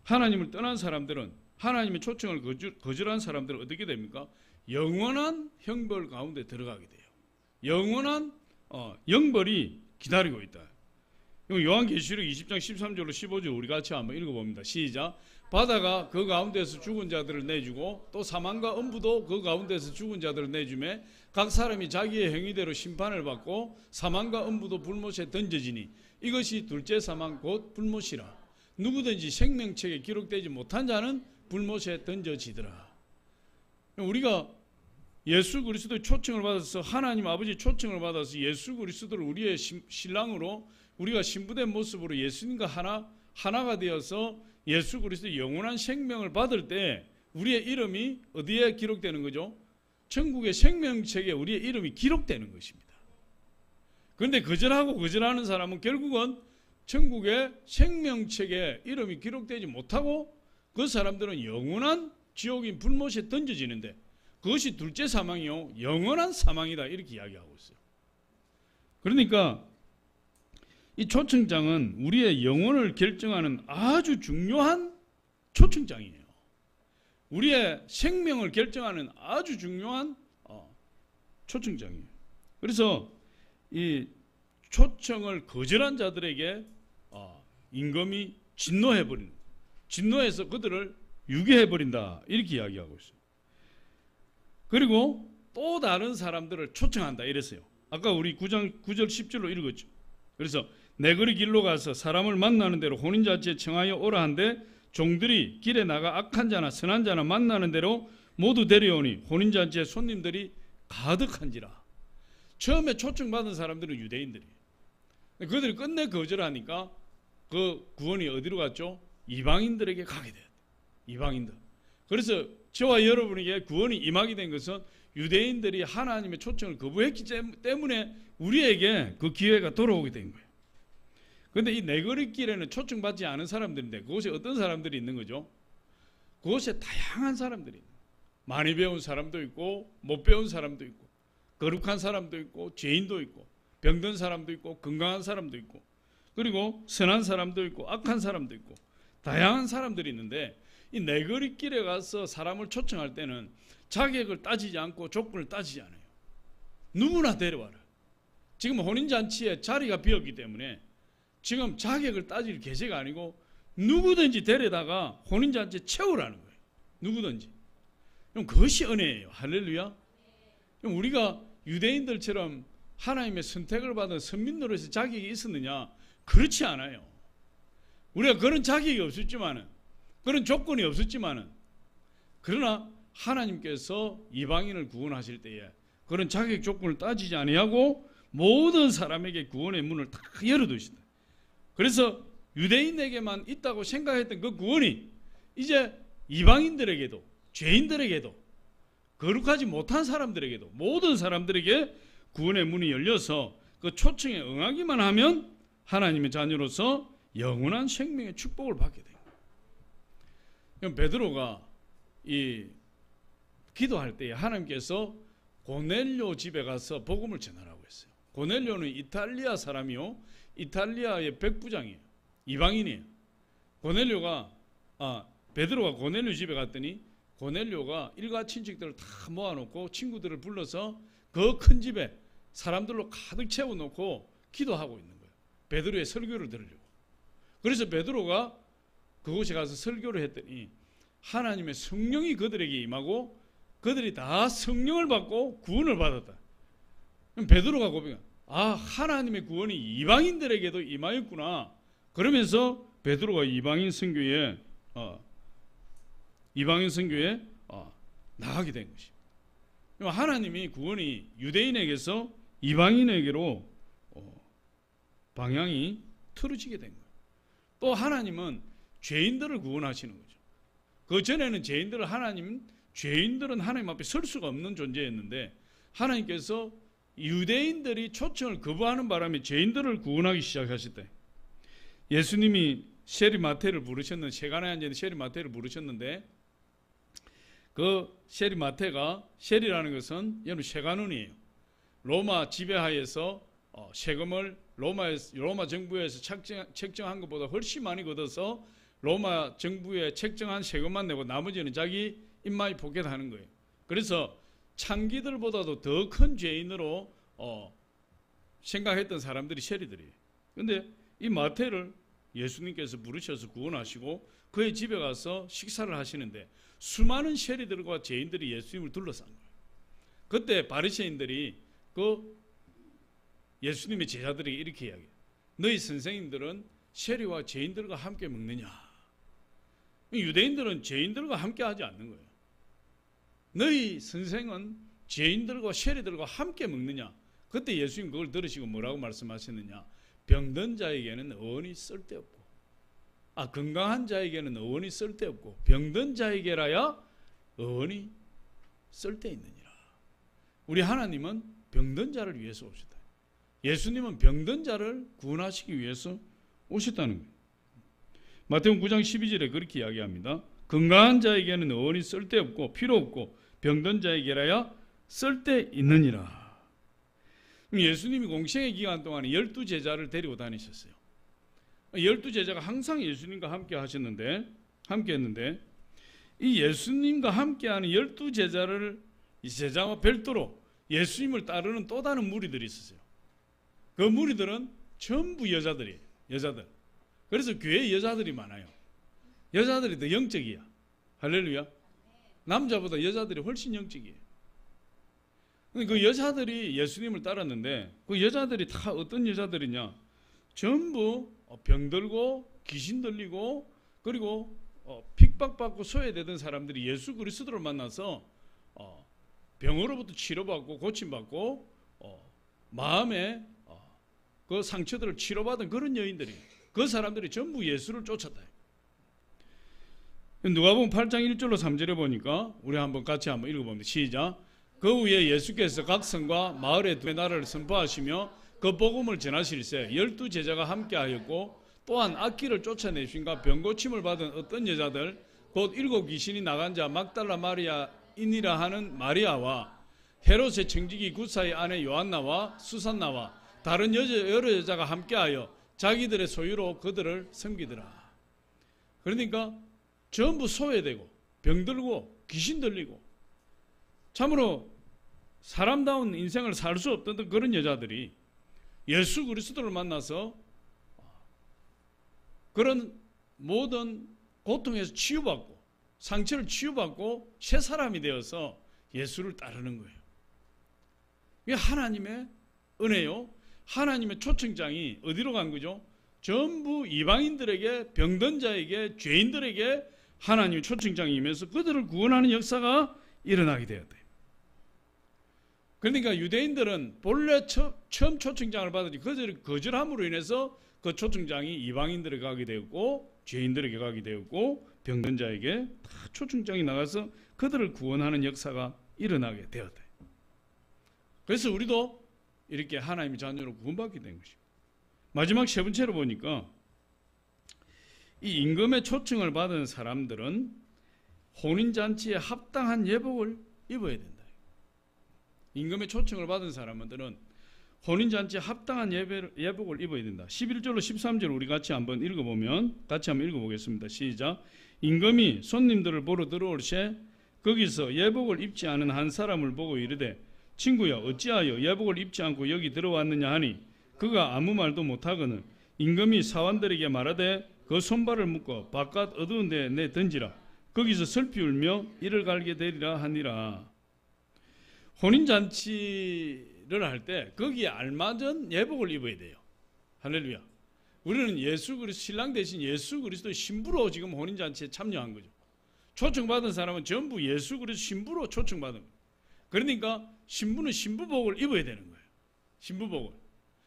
하나님을 떠난 사람들은, 하나님의 초청을 거절한 사람들은 어떻게 됩니까? 영원한 형벌 가운데 들어가게 돼요. 영원한 영벌이 기다리고 있다. 요한계시록 20장 13절로 15절 우리 같이 한번 읽어봅니다. 시작. 바다가 그 가운데서 죽은 자들을 내주고 또 사망과 음부도 그 가운데서 죽은 자들을 내주매 각 사람이 자기의 행위대로 심판을 받고 사망과 음부도 불못에 던져지니 이것이 둘째 사망 곧 불못이라. 누구든지 생명책에 기록되지 못한 자는 불못에 던져지더라. 우리가 예수 그리스도의 초청을 받아서, 하나님 아버지의 초청을 받아서 예수 그리스도를 우리의 신랑으로, 우리가 신부된 모습으로 예수님과 하나가 되어서 예수 그리스도의 영원한 생명을 받을 때 우리의 이름이 어디에 기록되는 거죠? 천국의 생명책에 우리의 이름이 기록되는 것입니다. 그런데 거절하는 사람은 결국은 천국의 생명책에 이름이 기록되지 못하고 그 사람들은 영원한 지옥인 불못에 던져지는데, 그것이 둘째 사망이요 영원한 사망이다 이렇게 이야기하고 있어요. 그러니까 이 초청장은 우리의 영혼을 결정하는 아주 중요한 초청장이에요. 우리의 생명을 결정하는 아주 중요한 초청장이에요. 그래서 이 초청을 거절한 자들에게 임금이 진노해서 그들을 유괴해버린다 이렇게 이야기하고 있어요. 그리고 또 다른 사람들을 초청한다 이랬어요. 아까 우리 9절 10절로 읽었죠. 그래서 내 거리 길로 가서 사람을 만나는 대로 혼인잔치에 청하여 오라 한데 종들이 길에 나가 악한 자나 선한 자나 만나는 대로 모두 데려오니 혼인잔치에 손님들이 가득한지라. 처음에 초청받은 사람들은 유대인들이에요. 그들이 끝내 거절하니까 그 구원이 어디로 갔죠? 이방인들에게 가게 돼요. 이방인들. 그래서 저와 여러분에게 구원이 임하게 된 것은 유대인들이 하나님의 초청을 거부했기 때문에 우리에게 그 기회가 돌아오게 된 거예요. 그런데 이 내거리길에는 초청받지 않은 사람들인데 그곳에 어떤 사람들이 있는 거죠? 그곳에 다양한 사람들이 있는 거예요. 많이 배운 사람도 있고 못 배운 사람도 있고 거룩한 사람도 있고 죄인도 있고 병든 사람도 있고 건강한 사람도 있고 그리고 선한 사람도 있고 악한 사람도 있고 다양한 사람들이 있는데, 이 내거리길에 가서 사람을 초청할 때는 자격을 따지지 않고 조건을 따지지 않아요. 누구나 데려와라. 지금 혼인잔치에 자리가 비었기 때문에 지금 자격을 따질 계제가 아니고 누구든지 데려다가 혼인잔치에 채우라는 거예요. 누구든지. 그럼 그것이 은혜예요. 할렐루야. 그럼 우리가 유대인들처럼 하나님의 선택을 받은 선민 노릇에 자격이 있었느냐? 그렇지 않아요. 우리가 그런 자격이 없었지만은, 그런 조건이 없었지만은 그러나 하나님께서 이방인을 구원하실 때에 그런 자격 조건을 따지지 아니하고 모든 사람에게 구원의 문을 다 열어두신다. 그래서 유대인에게만 있다고 생각했던 그 구원이 이제 이방인들에게도, 죄인들에게도, 거룩하지 못한 사람들에게도, 모든 사람들에게 구원의 문이 열려서 그 초청에 응하기만 하면 하나님의 자녀로서 영원한 생명의 축복을 받게 돼요. 그럼 베드로가 이 기도할 때에 하나님께서 고넬료 집에 가서 복음을 전하라고 했어요. 고넬료는 이탈리아 사람이요, 이탈리아의 백부장이에요. 이방인이에요. 베드로가 고넬료 집에 갔더니 고넬료가 일가 친척들을 다 모아놓고 친구들을 불러서 그 큰 집에 사람들로 가득 채워놓고 기도하고 있는 거예요. 베드로의 설교를 들으려고. 그래서 베드로가 그곳에 가서 설교를 했더니 하나님의 성령이 그들에게 임하고 그들이 다 성령을 받고 구원을 받았다. 그럼 베드로가 고백한, 하나님의 구원이 이방인들에게도 임하였구나. 그러면서 베드로가 이방인 선교에 나가게 된 것입니다. 하나님이 구원이 유대인에게서 이방인에게로 방향이 틀어지게 된 거예요. 또 하나님은 죄인들을 구원하시는 거죠. 그 전에는 죄인들은 하나님 앞에 설 수가 없는 존재였는데 하나님께서 유대인들이 초청을 거부하는 바람에 죄인들을 구원하기 시작하실 때 예수님이 세리마태를 부르셨는데, 세간에 앉아있는 세리마태를 부르셨는데 그 세리라는 것은 여러분 세관원이에요. 로마 지배하에서 세금을 로마 정부에서 책정한 것보다 훨씬 많이 걷어서 로마 정부에 책정한 세금만 내고 나머지는 자기 입마이 포켓하는 거예요. 그래서 창기들보다도 더 큰 죄인으로 생각했던 사람들이 세리들이에요. 그런데 이 마태를 예수님께서 부르셔서 구원하시고 그의 집에 가서 식사를 하시는데 수많은 세리들과 죄인들이 예수님을 둘러싼 거예요. 그때 바리새인들이 그 예수님의 제자들에게 이렇게 이야기해요. 너희 선생님들은 세리와 죄인들과 함께 먹느냐? 유대인들은 죄인들과 함께 하지 않는 거예요. 너희 선생은 죄인들과 세리들과 함께 먹느냐? 그때 예수님 그걸 들으시고 뭐라고 말씀하셨느냐? 병든 자에게는 어원이 쓸데없고 건강한 자에게는 어원이 쓸데없고 병든 자에게라야 어원이 쓸데있느니라. 우리 하나님은 병든 자를 위해서 오셨다. 예수님은 병든 자를 구원하시기 위해서 오셨다는 거예요. 마태복음 9장 12절에 그렇게 이야기합니다. 건강한 자에게는 어원이 쓸데없고 필요 없고 병든 자에게라야 쓸데있느니라. 예수님이 공생의 기간 동안에 12제자를 데리고 다니셨어요. 12제자가 항상 예수님과 함께 했는데 이 예수님과 함께하는 12제자를 이 제자와 별도로 예수님을 따르는 또 다른 무리들이 있었어요. 그 무리들은 전부 여자들이에요. 여자들. 그래서 교회에 여자들이 많아요. 여자들이 더 영적이야. 할렐루야. 남자보다 여자들이 훨씬 영적이에요. 그 여자들이 예수님을 따랐는데 그 여자들이 다 어떤 여자들이냐? 전부 병들고 귀신 들리고 그리고 핍박받고 소외되던 사람들이 예수 그리스도를 만나서 병으로부터 치료받고 고침받고 마음에 그 상처들을 치료받은 그런 여인들이, 그 사람들이 전부 예수를 쫓았다. 누가복음 8장 1절로 3절에 보니까 우리 같이 한번 읽어봅니다. 시작. 그 후에 예수께서 각 성과 마을에 두 나라를 선포하시며 그 복음을 전하실세 12제자가 함께하였고 또한 악귀를 쫓아내신과 병고침을 받은 어떤 여자들 곧 7 귀신이 나간 자 막달라 마리아인이라 하는 마리아와 헤롯의 청지기 구사의 아내 요한나와 수산나와 다른 여러 여자가 함께하여 자기들의 소유로 그들을 섬기더라. 그러니까 전부 소외되고 병들고 귀신 들리고 참으로 사람다운 인생을 살 수 없던 그런 여자들이 예수 그리스도를 만나서 그런 모든 고통에서 치유받고 상처를 치유받고 새 사람이 되어서 예수를 따르는 거예요. 이게 하나님의 은혜요. 하나님의 초청장이 어디로 간 거죠? 전부 이방인들에게, 병든 자에게, 죄인들에게 하나님의 초청장이 임해서 그들을 구원하는 역사가 일어나게 되었다. 그러니까 유대인들은 본래 처음 초청장을 받았지 그들의 거절함으로 인해서 그 초청장이 이방인들에게 가게 되었고 죄인들에게 가게 되었고 병든 자에게 다 초청장이 나가서 그들을 구원하는 역사가 일어나게 되었다. 그래서 우리도 이렇게 하나님의 자녀로 구원받게 된 것입니다. 마지막 세 번째로 보니까 이 임금의 초청을 받은 사람들은 혼인잔치에 합당한 예복을 입어야 된다. 임금의 초청을 받은 사람들은 혼인잔치에 합당한 예복을 입어야 된다. 11절로 13절 우리 같이 한번 읽어보면 같이 한번 읽어보겠습니다. 시작. 임금이 손님들을 보러 들어올 새 거기서 예복을 입지 않은 한 사람을 보고 이르되 친구야 어찌하여 예복을 입지 않고 여기 들어왔느냐 하니 그가 아무 말도 못하거늘 임금이 사환들에게 말하되 그 손발을 묶어 바깥 어두운 데 내 던지라 거기서 슬피 울며 이를 갈게 되리라 하니라. 혼인잔치를 할 때 거기에 알맞은 예복을 입어야 돼요. 할렐루야. 우리는 예수 그리스도 신랑 대신 예수 그리스도의 신부로 지금 혼인잔치에 참여한 거죠. 초청받은 사람은 전부 예수 그리스도 신부로 초청받은 거예요. 그러니까 신부는 신부복을 입어야 되는 거예요.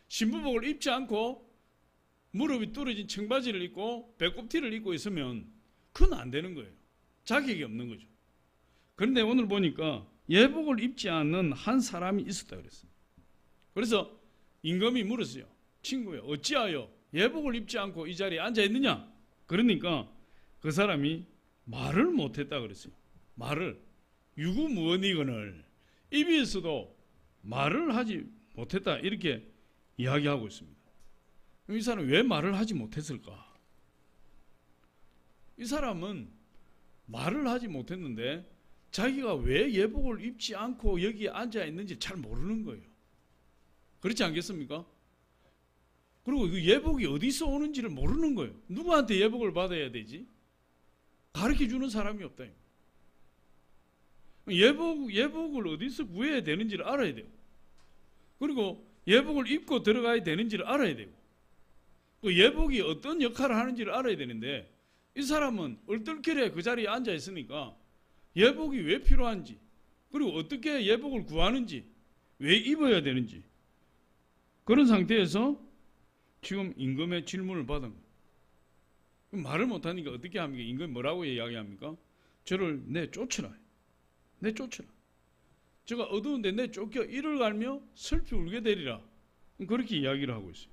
신부복을 입지 않고 무릎이 뚫어진 청바지를 입고 배꼽티를 입고 있으면 그건 안 되는 거예요. 자격이 없는 거죠. 그런데 오늘 보니까 예복을 입지 않는 한 사람이 있었다 그랬어요. 그래서 임금이 물었어요. 친구야 어찌하여 예복을 입지 않고 이 자리에 앉아 있느냐? 그러니까 그 사람이 말을 못했다 그랬어요. 말을 유구무원이거늘 입이 있어도 말을 하지 못했다 이렇게 이야기하고 있습니다. 이 사람은 왜 말을 하지 못했을까? 이 사람은 말을 하지 못했는데 자기가 왜 예복을 입지 않고 여기에 앉아 있는지 잘 모르는 거예요. 그렇지 않겠습니까? 그리고 그 예복이 어디서 오는지를 모르는 거예요. 누구한테 예복을 받아야 되지? 가르쳐주는 사람이 없다. 예복을 어디서 구해야 되는지를 알아야 돼요. 그리고 예복을 입고 들어가야 되는지를 알아야 되고 그 예복이 어떤 역할을 하는지를 알아야 되는데 이 사람은 얼떨결에 그 자리에 앉아 있으니까 예복이 왜 필요한지 그리고 어떻게 예복을 구하는지 왜 입어야 되는지 그런 상태에서 지금 임금의 질문을 받은 거예요. 말을 못하니까 어떻게 합니까? 임금이 뭐라고 이야기합니까? 저를 내쫓으라. 내쫓으라. 제가 어두운데 내쫓겨 이를 갈며 슬피 울게 되리라. 그렇게 이야기를 하고 있어요.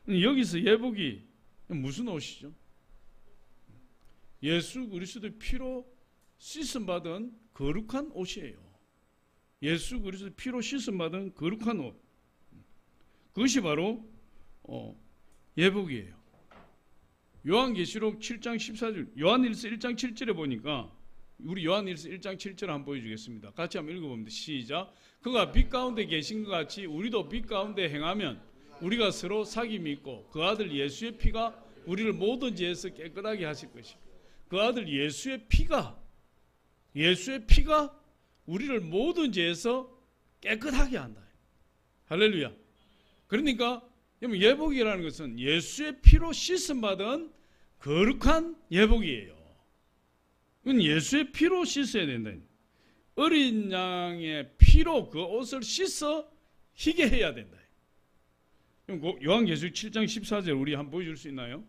여기서 예복이 무슨 옷이죠? 예수 그리스도의 피로 씻음받은 거룩한 옷이에요. 예수 그리스도의 피로 씻음받은 거룩한 옷. 그것이 바로 예복이에요. 요한계시록 7장 14절 요한일서 1장 7절에 보니까 우리 요한일서 1장 7절 한번 보여주겠습니다. 같이 한번 읽어봅니다. 시작. 그가 빛 가운데 계신 것 같이 우리도 빛 가운데 행하면 우리가 서로 사귐이 있고 그 아들 예수의 피가 우리를 모든 죄에서 깨끗하게 하실 것이고 그 아들 예수의 피가 우리를 모든 죄에서 깨끗하게 한다. 할렐루야. 그러니까 예복이라는 것은 예수의 피로 씻음받은 거룩한 예복이에요. 이건 예수의 피로 씻어야 된다. 어린 양의 피로 그 옷을 씻어 희게 해야 된다. 요한계시록 7장 14절 우리 한번 보여줄 수 있나요?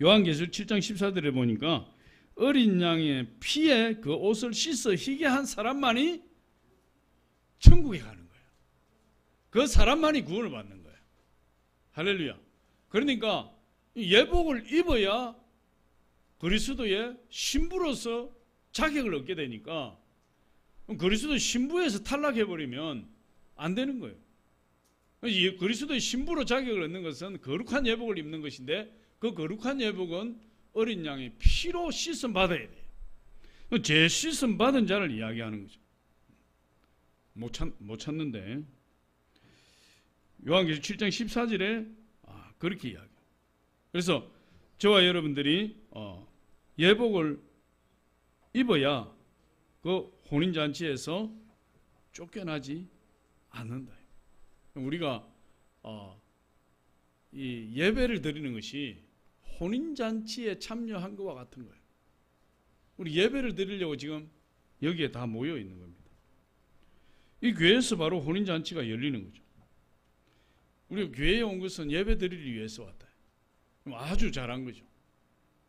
요한계시록 7장 14절에 보니까 어린 양의 피에 그 옷을 씻어 희게 한 사람만이 천국에 가는 거예요. 그 사람만이 구원을 받는 거예요. 할렐루야. 그러니까 예복을 입어야 그리스도의 신부로서 자격을 얻게 되니까 그리스도의 신부에서 탈락해버리면 안 되는 거예요. 그리스도의 신부로 자격을 얻는 것은 거룩한 예복을 입는 것인데 그 거룩한 예복은 어린 양의 피로 씻음 받아야 돼요. 제 씻음 받은 자를 이야기하는 거죠. 못 찾는데 요한계시록 7장 14절에 그렇게 이야기해요. 그래서 저와 여러분들이 예복을 입어야 그 혼인잔치에서 쫓겨나지 않는다. 우리가 이 예배를 드리는 것이 혼인잔치에 참여한 것과 같은 거예요. 우리 예배를 드리려고 지금 여기에 다 모여 있는 겁니다. 이 교회에서 바로 혼인잔치가 열리는 거죠. 우리가 교회에 온 것은 예배 드리기 위해서 왔다. 아주 잘한 거죠.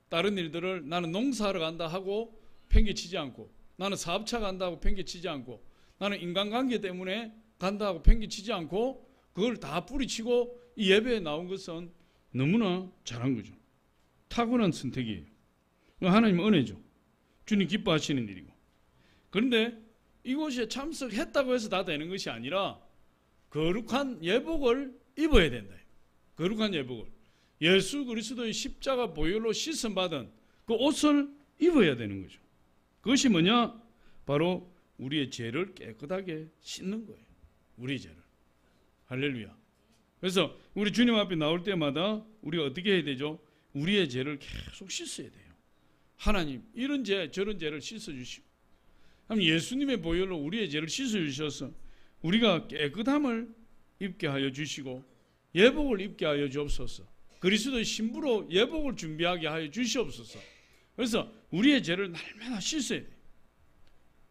다른 일들을 나는 농사하러 간다 하고 팽개치지 않고, 나는 사업차 간다 하고 팽개치지 않고, 나는 인간관계 때문에 간다 하고 팽개치지 않고 그걸 다 뿌리치고 이 예배에 나온 것은 너무나 잘한 거죠. 탁월한 선택이에요. 하나님의 은혜죠. 주님 기뻐하시는 일이고. 그런데 이곳에 참석했다고 해서 다 되는 것이 아니라 거룩한 예복을 입어야 된다. 거룩한 예복을. 예수 그리스도의 십자가 보혈로 씻음받은 그 옷을 입어야 되는 거죠. 그것이 뭐냐? 바로 우리의 죄를 깨끗하게 씻는 거예요. 우리의 죄를. 할렐루야. 그래서 우리 주님 앞에 나올 때마다 우리가 어떻게 해야 되죠? 우리의 죄를 계속 씻어야 돼요. 하나님 이런 죄 저런 죄를 씻어주시고, 예수님의 보혈로 우리의 죄를 씻어주셔서 우리가 깨끗함을 입게 하여 주시고 예복을 입게 하여 주옵소서. 그리스도의 신부로 예복을 준비하게 하여 주시옵소서. 그래서 우리의 죄를 날마다 씻어야 돼요.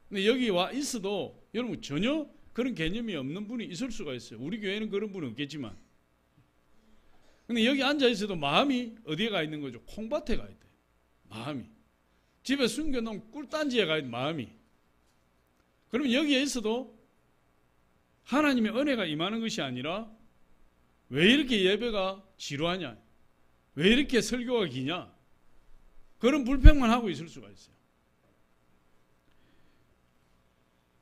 근데 여기 와 있어도 여러분 전혀 그런 개념이 없는 분이 있을 수가 있어요. 우리 교회는 그런 분은 없겠지만. 근데 여기 앉아 있어도 마음이 어디에 가 있는 거죠? 콩밭에 가 있대요. 마음이. 집에 숨겨놓은 꿀단지에 가 있는 마음이. 그러면 여기에 있어도 하나님의 은혜가 임하는 것이 아니라 왜 이렇게 예배가 지루하냐? 왜 이렇게 설교가 기냐? 그런 불평만 하고 있을 수가 있어요.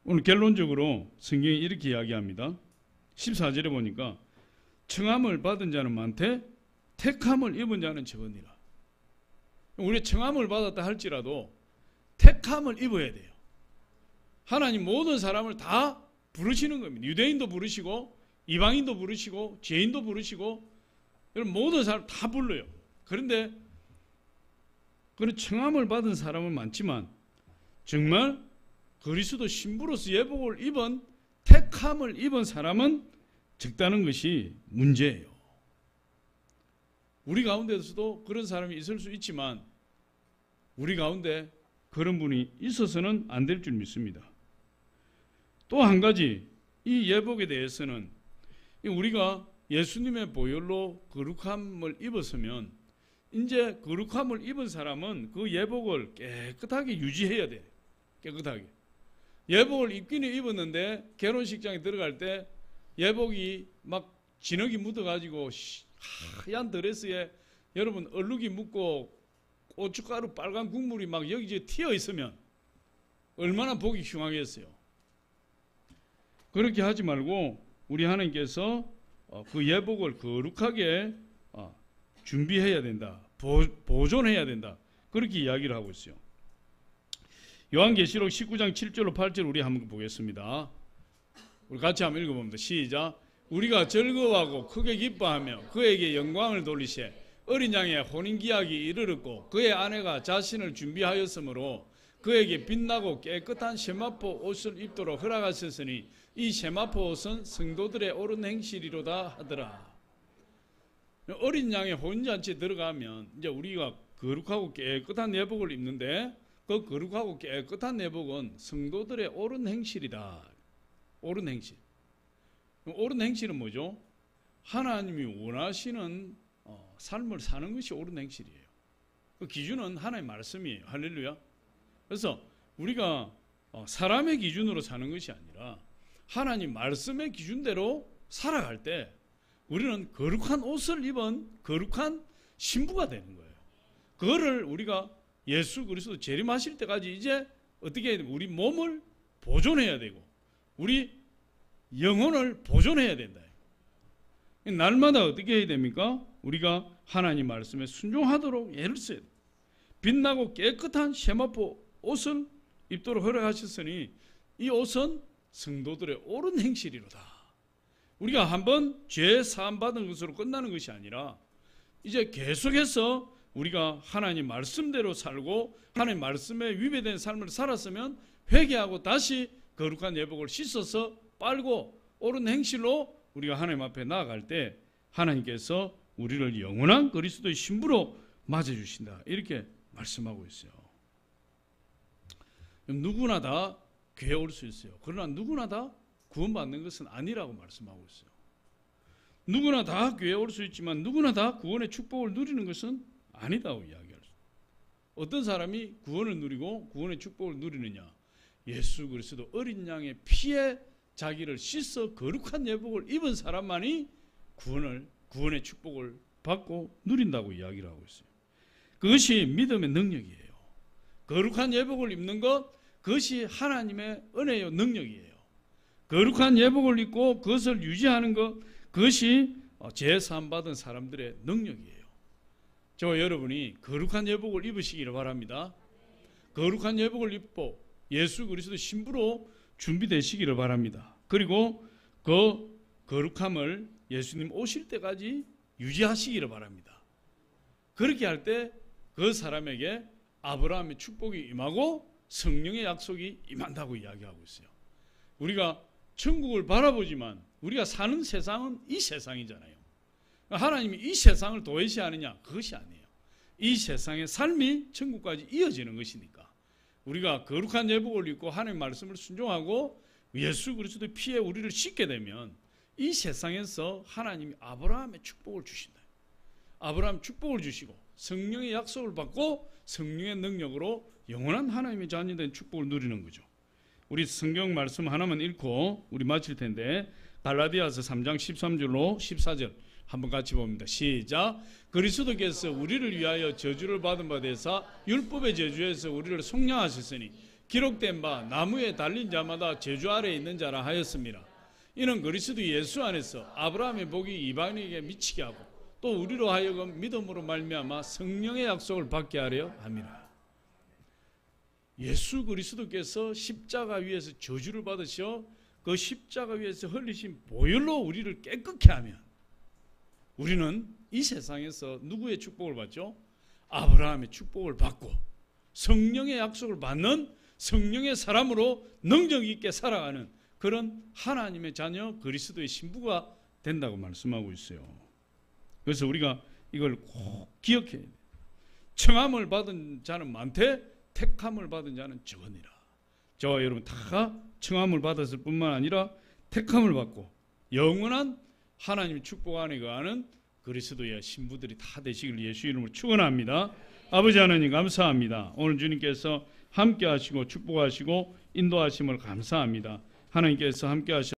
오늘 결론적으로 성경이 이렇게 이야기합니다. 14절에 보니까 청함을 받은 자는 많되 택함을 입은 자는 적으니라. 우리 청함을 받았다 할지라도 택함을 입어야 돼요. 하나님 모든 사람을 다 부르시는 겁니다. 유대인도 부르시고 이방인도 부르시고 죄인도 부르시고 모든 사람 다 불러요. 그런데 그런 청함을 받은 사람은 많지만 정말 그리스도 신부로서 예복을 입은 택함을 입은 사람은 적다는 것이 문제예요. 우리 가운데서도 그런 사람이 있을 수 있지만 우리 가운데 그런 분이 있어서는 안 될 줄 믿습니다. 또 한 가지 이 예복에 대해서는 우리가 예수님의 보혈로 거룩함을 입었으면 이제 거룩함을 입은 사람은 그 예복을 깨끗하게 유지해야 돼. 깨끗하게. 예복을 입기는 입었는데 결혼식장에 들어갈 때 예복이 막 진흙이 묻어가지고 하얀 드레스에 여러분 얼룩이 묻고 고춧가루 빨간 국물이 막 여기저기 튀어 있으면 얼마나 보기 흉하겠어요. 그렇게 하지 말고 우리 하나님께서 그 예복을 거룩하게 준비해야 된다. 보존해야 된다. 그렇게 이야기를 하고 있어요. 요한계시록 19장 7절로 8절 우리 한번 보겠습니다. 우리 같이 한번 읽어봅니다. 시작. 우리가 즐거워하고 크게 기뻐하며 그에게 영광을 돌리세 어린 양의 혼인기약이 이르렀고 그의 아내가 자신을 준비하였으므로 그에게 빛나고 깨끗한 세마포 옷을 입도록 허락하셨으니 이 세마포 옷은 성도들의 옳은 행실이로다 하더라. 어린 양의 혼인잔치에 들어가면 이제 우리가 거룩하고 깨끗한 예복을 입는데 그 거룩하고 깨끗한 예복은 성도들의 옳은 행실이다. 옳은 행실. 옳은 행실은 뭐죠? 하나님이 원하시는 삶을 사는 것이 옳은 행실이에요. 그 기준은 하나님의 말씀이에요. 할렐루야. 그래서 우리가 사람의 기준으로 사는 것이 아니라 하나님 말씀의 기준대로 살아갈 때 우리는 거룩한 옷을 입은 거룩한 신부가 되는 거예요. 그거를 우리가 예수 그리스도 재림하실 때까지 이제 어떻게 해야 되면 우리 몸을 보존해야 되고 우리 영혼을 보존해야 된다. 날마다 어떻게 해야 됩니까? 우리가 하나님 말씀에 순종하도록 애를 써야 돼요. 빛나고 깨끗한 세마포 옷을 입도록 허락하셨으니 이 옷은 성도들의 옳은 행실이로다. 우리가 한번 죄 사함 받은 것으로 끝나는 것이 아니라 이제 계속해서 우리가 하나님 말씀대로 살고 하나님 말씀에 위배된 삶을 살았으면 회개하고 다시 거룩한 예복을 씻어서 빨고 옳은 행실로 우리가 하나님 앞에 나아갈 때 하나님께서 우리를 영원한 그리스도의 신부로 맞아주신다. 이렇게 말씀하고 있어요. 누구나 다 교회에 올 수 있어요. 그러나 누구나 다 구원받는 것은 아니라고 말씀하고 있어요. 누구나 다 교회에 올 수 있지만 누구나 다 구원의 축복을 누리는 것은 아니다고 이야기할 수. 어떤 사람이 구원을 누리고 구원의 축복을 누리느냐? 예수 그리스도 어린 양의 피에 자기를 씻어 거룩한 예복을 입은 사람만이 구원의 축복을 받고 누린다고 이야기를 하고 있어요. 그것이 믿음의 능력이에요. 거룩한 예복을 입는 것, 그것이 하나님의 은혜요 능력이에요. 거룩한 예복을 입고 그것을 유지하는 것, 그것이 제사함 받은 사람들의 능력이에요. 저와 여러분이 거룩한 예복을 입으시기를 바랍니다. 거룩한 예복을 입고 예수 그리스도 신부로 준비되시기를 바랍니다. 그리고 그 거룩함을 예수님 오실 때까지 유지하시기를 바랍니다. 그렇게 할 때 그 사람에게 아브라함의 축복이 임하고 성령의 약속이 임한다고 이야기하고 있어요. 우리가 천국을 바라보지만 우리가 사는 세상은 이 세상이잖아요. 하나님이 이 세상을 도외시하느냐? 그것이 아니에요. 이 세상의 삶이 천국까지 이어지는 것이니까 우리가 거룩한 예복을 입고 하나님의 말씀을 순종하고 예수 그리스도의 피에 우리를 씻게 되면 이 세상에서 하나님이 아브라함의 축복을 주신다. 아브라함 축복을 주시고 성령의 약속을 받고 성령의 능력으로 영원한 하나님의 자녀된 축복을 누리는 거죠. 우리 성경 말씀 하나만 읽고 우리 마칠 텐데 갈라디아서 3장 13절로 14절 한번 같이 봅니다. 시작. 그리스도께서 우리를 위하여 저주를 받은 바 되사 율법의 저주에서 우리를 속량하셨으니 기록된 바 나무에 달린 자마다 저주 아래에 있는 자라 하였습니다. 이는 그리스도 예수 안에서 아브라함의 복이 이방인에게 미치게 하고 또 우리로 하여금 믿음으로 말미암아 성령의 약속을 받게 하려 함이라. 예수 그리스도께서 십자가 위에서 저주를 받으셔 그 십자가 위에서 흘리신 보혈로 우리를 깨끗게 하면 우리는 이 세상에서 누구의 축복을 받죠? 아브라함의 축복을 받고 성령의 약속을 받는 성령의 사람으로 능력 있게 살아가는 그런 하나님의 자녀 그리스도의 신부가 된다고 말씀하고 있어요. 그래서 우리가 이걸 꼭 기억해야 돼요. 청함을 받은 자는 많되 택함을 받은 자는 적으니라. 저와 여러분 다 청함을 받았을 뿐만 아니라 택함을 받고 영원한 하나님의 축복 안에 거하는 그리스도의 신부들이 다 되시길 예수 이름으로 축원합니다. 아버지 하나님 감사합니다. 오늘 주님께서 함께 하시고 축복하시고 인도하심을 감사합니다. 하나님께서 함께 하셔